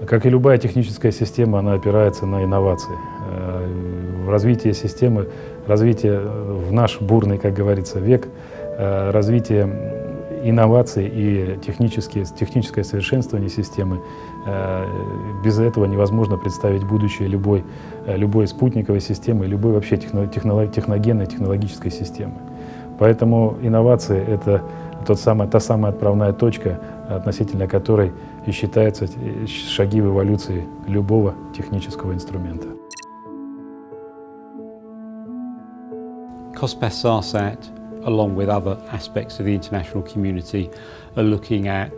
Как и любая техническая система, она опирается на инновации. Развитие системы, развитие в наш бурный, как говорится, век, развитие инноваций и техническое совершенствование системы, без этого невозможно представить будущее любой спутниковой системы, любой вообще техногенной, технологической системы. Поэтому инновации — это та самая отправная точка, относительно которой и считаются шаги в эволюции любого технического инструмента. COSPAS-SARSAT, along with other aspects of the international community, are looking at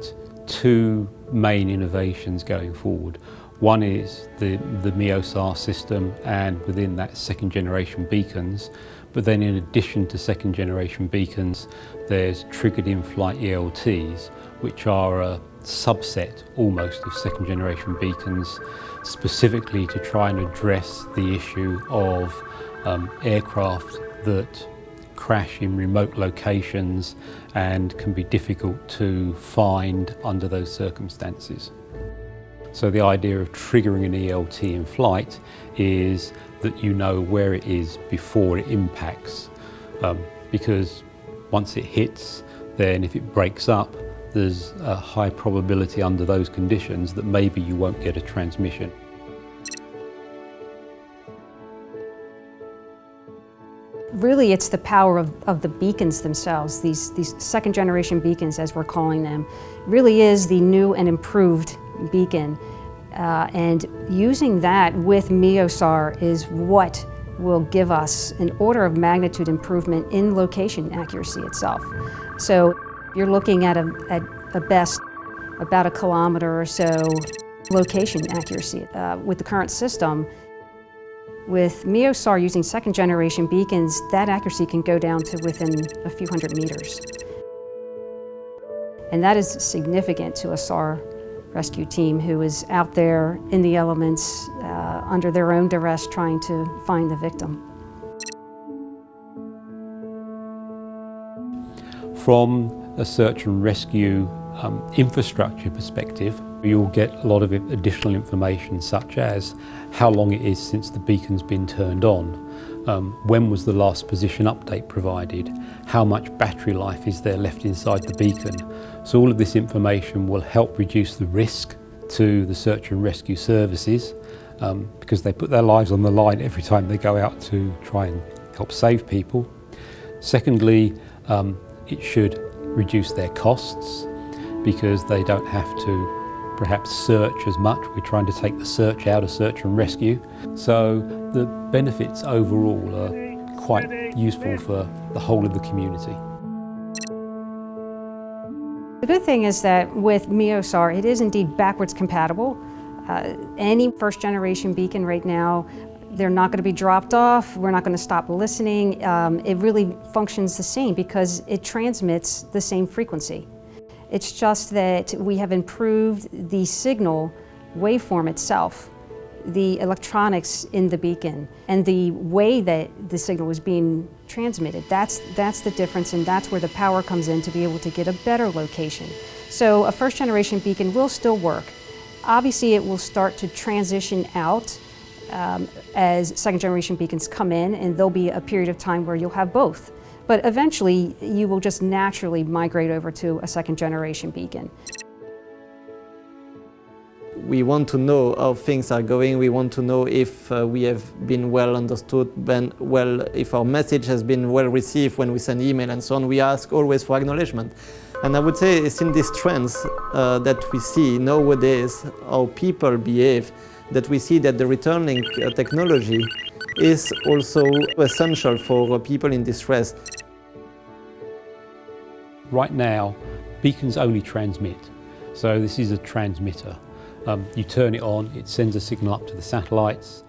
two main innovations going forward. One is the MEOSAR system, and within that second generation beacons. But then in addition to second generation beacons, there's triggered in-flight ELTs, which are a subset almost of second generation beacons, specifically to try and address the issue of aircraft that crash in remote locations and can be difficult to find under those circumstances. So the idea of triggering an ELT in flight is that you know where it is before it impacts, because once it hits, then if it breaks up, there's a high probability under those conditions that maybe you won't get a transmission. Really, it's the power of the beacons themselves, these second generation beacons, as we're calling them, really is the new and improved beacon. And using that with MEOSAR is what will give us an order of magnitude improvement in location accuracy itself. So you're looking at a best about 1 kilometer or so location accuracy. With the current system, with MEOSAR using second generation beacons, that accuracy can go down to within a few hundred meters. And that is significant to a SAR rescue team who is out there in the elements under their own duress trying to find the victim. From a search and rescue infrastructure perspective, you'll get a lot of additional information, such as how long it is since the beacon's been turned on, when was the last position update provided, how much battery life is there left inside the beacon. So all of this information will help reduce the risk to the search and rescue services, because they put their lives on the line every time they go out to try and help save people. Secondly, it should reduce their costs, because they don't have to perhaps search as much. We're trying to take the search out of search and rescue. So the benefits overall are quite useful for the whole of the community. The good thing is that with MEOSAR, it is indeed backwards compatible. Any first generation beacon right now, they're not going to be dropped off, we're not going to stop listening. It really functions the same because it transmits the same frequency. It's just that we have improved the signal waveform itself, the electronics in the beacon, and the way that the signal is being transmitted. That's the difference, and that's where the power comes in to be able to get a better location. So a first generation beacon will still work. Obviously it will start to transition out as second generation beacons come in, and there'll be a period of time where you'll have both. But eventually you will just naturally migrate over to a second generation beacon. We want to know how things are going. We want to know if we have been well understood, if our message has been well received when we send email and so on. We ask always for acknowledgement. And I would say it's in these trends that we see nowadays how people behave, that we see that the returning technology is also essential for people in distress. Right now, beacons only transmit. So this is a transmitter. You turn it on, it sends a signal up to the satellites.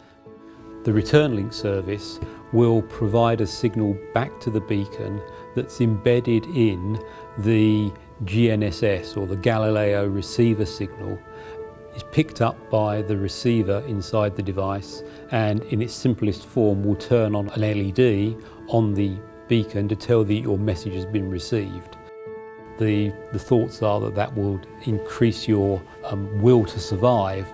The return link service will provide a signal back to the beacon that's embedded in the GNSS, or the Galileo receiver signal. It's picked up by the receiver inside the device, and in its simplest form will turn on an LED on the beacon to tell that your message has been received. The thoughts are that will increase your will to survive